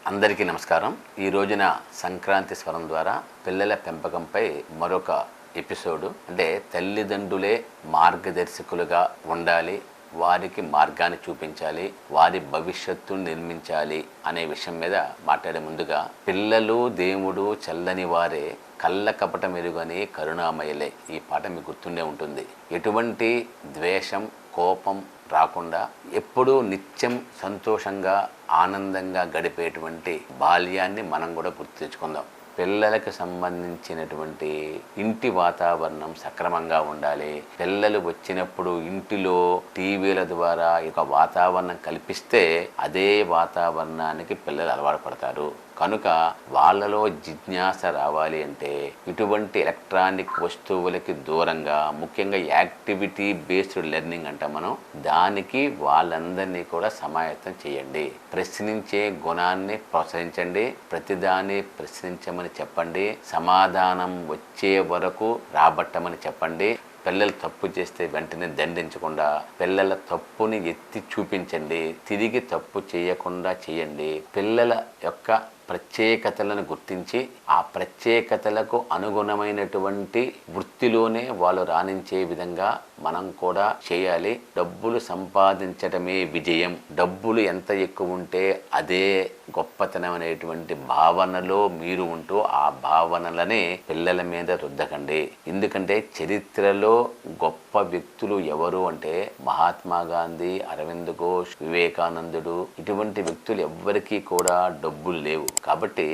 అందరికీ నమస్కారం. ఈ రోజున సంక్రాంతి స్వరం ద్వారా పిల్లల పెంపకంపై మరొక ఎపిసోడు. అంటే తల్లిదండ్రులే మార్గదర్శకులుగా ఉండాలి, వారికి మార్గాన్ని చూపించాలి, వారి భవిష్యత్తును నిర్మించాలి అనే విషయం మీద మాట్లాడే ముందుగా, పిల్లలు దేవుడు చల్లని వారే, కళ్ళ కపట మెరుగని కరుణామయులే. ఈ పాట మీకు గుర్తుండే ఉంటుంది. ఎటువంటి ద్వేషం, కోపం రాకుండా ఎప్పుడూ నిత్యం సంతోషంగా ఆనందంగా గడిపేటువంటి బాల్యాన్ని మనం కూడా గుర్తు తెచ్చుకుందాం. పిల్లలకు సంబంధించినటువంటి ఇంటి వాతావరణం సక్రమంగా ఉండాలి. పిల్లలు వచ్చినప్పుడు ఇంటిలో టీవీల ద్వారా ఒక వాతావరణం కల్పిస్తే అదే వాతావరణానికి పిల్లలు అలవాటు పడతారు. కనుక వాళ్ళలో జిజ్ఞాస రావాలి అంటే ఇటువంటి ఎలక్ట్రానిక్ వస్తువులకి దూరంగా, ముఖ్యంగా యాక్టివిటీ బేస్డ్ లెర్నింగ్ అంటాం మనం, దానికి వాళ్ళందరినీ కూడా సమాయత్తం చేయండి. ప్రశ్నించే గుణాన్ని ప్రోత్సహించండి, ప్రతిదాన్ని ప్రశ్నించమని చెప్పండి, సమాధానం వచ్చే వరకు రాబట్టమని చెప్పండి. పిల్లలు తప్పు చేస్తే వెంటనే దండించకుండా పిల్లల తప్పుని ఎత్తి చూపించండి, తిరిగి తప్పు చేయకుండా చేయండి. పిల్లల యొక్క ప్రత్యేకతలను గుర్తించి ఆ ప్రత్యేకతలకు అనుగుణమైనటువంటి వృత్తిలోనే వాళ్ళు రాణించే విధంగా మనం కూడా చేయాలి. డబ్బులు సంపాదించడమే విజయం, డబ్బులు ఎంత ఎక్కువ ఉంటే అదే గొప్పతనం అనేటువంటి భావనలో మీరు ఉంటూ ఆ భావనలనే పిల్లల మీద రుద్దకండి. ఎందుకంటే చరిత్రలో గొప్ప వ్యక్తులు ఎవరు అంటే మహాత్మా గాంధీ, అరవింద్ ఘోష్, వివేకానందుడు, ఇటువంటి వ్యక్తులు ఎవ్వరికీ కూడా డబ్బులు లేవు. కాబట్టి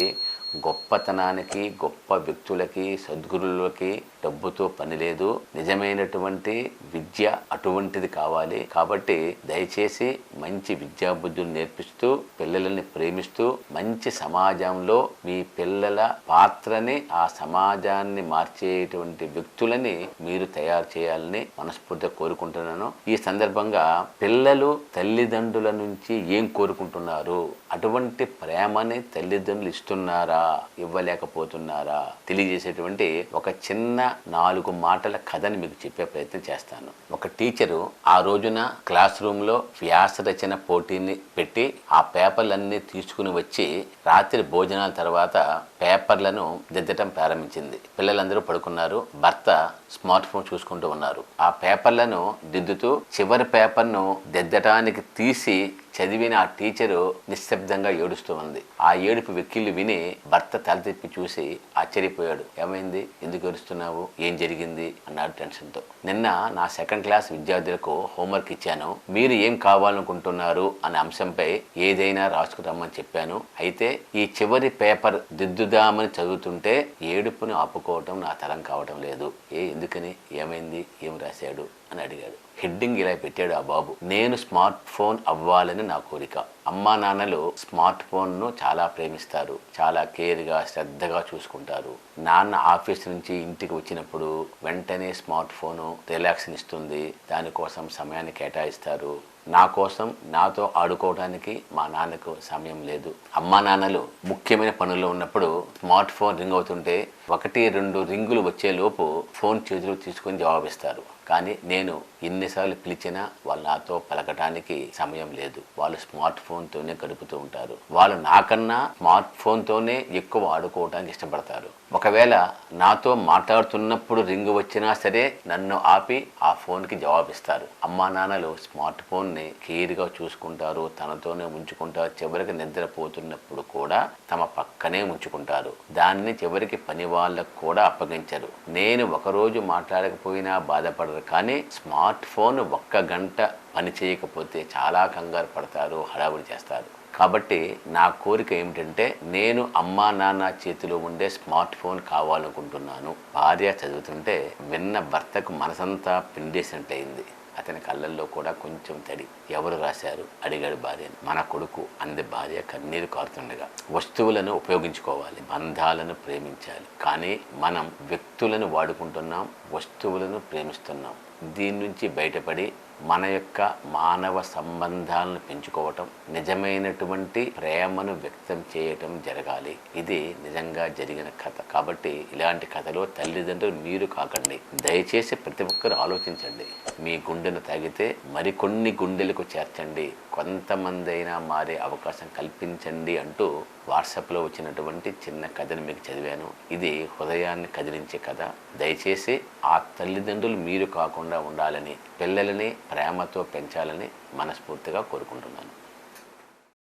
గొప్పతనానికి, గొప్ప వ్యక్తులకి, సద్గురులకి డబ్బుతో పని లేదు. నిజమైనటువంటి విద్య అటువంటిది కావాలి. కాబట్టి దయచేసి మంచి విద్యాబుద్ధులు నేర్పిస్తూ, పిల్లలని ప్రేమిస్తూ, మంచి సమాజంలో మీ పిల్లల పాత్రని, ఆ సమాజాన్ని మార్చేటువంటి వ్యక్తులని మీరు తయారు చేయాలని మనస్ఫూర్తిగా కోరుకుంటున్నాను. ఈ సందర్భంగా పిల్లలు తల్లిదండ్రుల నుంచి ఏం కోరుకుంటున్నారు, అటువంటి ప్రేమని తల్లిదండ్రులు ఇస్తున్నారా, ఇవ్వలేకపోతున్నారా తెలియజేసేటువంటి ఒక చిన్న 4 మాటల కథని మీకు చెప్పే ప్రయత్నం చేస్తాను. ఒక టీచరు ఆ రోజున క్లాస్ రూమ్ లో వ్యాస రచన పోటీని పెట్టి ఆ పేపర్లన్నీ తీసుకుని వచ్చి రాత్రి భోజనాల తర్వాత పేపర్లను దిద్దటం ప్రారంభించింది. పిల్లలందరూ పడుకున్నారు. భర్త స్మార్ట్ ఫోన్ చూసుకుంటూ ఉన్నారు. ఆ పేపర్లను దిద్దుతూ చివరి పేపర్ను దిద్దటానికి తీసి చదివిన ఆ టీచరు నిశ్శబ్దంగా ఏడుస్తూ ఉంది. ఆ ఏడుపు వెక్కిళ్ళు విని భర్త తల తిప్పి చూసి ఆశ్చర్యపోయాడు. ఏమైంది, ఎందుకు ఏడుస్తున్నావు, ఏం జరిగింది అన్నాడు టెన్షన్తో. నిన్న నా 2nd క్లాస్ విద్యార్థులకు హోంవర్క్ ఇచ్చాను, మీరు ఏం కావాలనుకుంటున్నారు అనే అంశంపై ఏదైనా రాసుకురమ్మని చెప్పాను. అయితే ఈ చివరి పేపర్ దిద్దుదామని చదువుతుంటే ఏడుపుని ఆపుకోవటం నా తరం కావటం లేదు. ఎందుకని, ఏమైంది, ఏం రాశాడు అని అడిగాడు. హెడ్డింగ్ ఇలా పెట్టాడు ఆ బాబు, నేను స్మార్ట్ ఫోన్ అవ్వాలని నా కోరిక. అమ్మా నాన్నలు స్మార్ట్ ఫోన్ను చాలా ప్రేమిస్తారు, చాలా కేర్గా శ్రద్ధగా చూసుకుంటారు. నాన్న ఆఫీస్ నుంచి ఇంటికి వచ్చినప్పుడు వెంటనే స్మార్ట్ ఫోను రిలాక్స్ని ఇస్తుంది, దానికోసం సమయాన్ని కేటాయిస్తారు. నా కోసం, నాతో ఆడుకోవడానికి మా నాన్నకు సమయం లేదు. అమ్మా నాన్నలు ముఖ్యమైన పనుల్లో ఉన్నప్పుడు స్మార్ట్ ఫోన్ రింగ్ అవుతుంటే 1-2 రింగులు వచ్చేలోపు ఫోన్ చేతులు తీసుకొని జవాబిస్తారు. కానీ నేను ఎన్నిసార్లు పిలిచినా వాళ్ళు నాతో పలకటానికి సమయం లేదు. వాళ్ళు స్మార్ట్ ఫోన్తోనే గడుపుతూ ఉంటారు. వాళ్ళు నాకన్నా స్మార్ట్ ఫోన్తోనే ఎక్కువ ఆడుకోవడానికి ఇష్టపడతారు. ఒకవేళ నాతో మాట్లాడుతున్నప్పుడు రింగు వచ్చినా సరే నన్ను ఆపి ఆ ఫోన్కి జవాబిస్తారు. అమ్మా నాన్నలు స్మార్ట్ ఫోన్ని కేర్గా చూసుకుంటారు, తనతోనే ఉంచుకుంటారు. చివరికి నిద్రపోతున్నప్పుడు కూడా తమ పక్కనే ఉంచుకుంటారు. దాన్ని చివరికి పని వాళ్ళకు కూడా అప్పగించరు. నేను ఒకరోజు మాట్లాడకపోయినా బాధపడరు, కానీ స్మార్ట్ ఫోన్ 1 గంట పని చేయకపోతే చాలా కంగారు పడతారు, హడావుడి చేస్తారు. కాబట్టి నా కోరిక ఏమిటంటే, నేను అమ్మా నాన్న చేతిలో ఉండే స్మార్ట్ ఫోన్ కావాలనుకుంటున్నాను. భార్య చదువుతుంటే విన్న భర్తకు మనసంతా పిండేసినట్టయింది. అతని కళ్ళల్లో కూడా కొంచెం తడి. ఎవరు రాశారు అడిగాడు భార్యను. మన కొడుకు అంది భార్య కన్నీరు కారుతుండగా. వస్తువులను ఉపయోగించుకోవాలి, బంధాలను ప్రేమించాలి. కానీ మనం వ్యక్తులను వాడుకుంటున్నాం, వస్తువులను ప్రేమిస్తున్నాం. దీని నుంచి బయటపడి మన యొక్క మానవ సంబంధాలను పెంచుకోవటం, నిజమైనటువంటి ప్రేమను వ్యక్తం చేయటం జరగాలి. ఇది నిజంగా జరిగిన కథ. కాబట్టి ఇలాంటి కథలో తల్లిదండ్రులు మీరు కాకండి. దయచేసి ప్రతి ఒక్కరు ఆలోచించండి. మీ గుండెను తాగితే మరికొన్ని గుండెలకు చేర్చండి, కొంతమంది అయినా మారే అవకాశం కల్పించండి అంటూ వాట్సాప్లో వచ్చినటువంటి చిన్న కథను మీకు చదివాను. ఇది హృదయాన్ని కదిలించే కథ. దయచేసి ఆ తల్లిదండ్రులు మీరు కాకుండా ఉండాలని, పిల్లలని ప్రేమతో పెంచాలని మనస్ఫూర్తిగా కోరుకుంటున్నాను.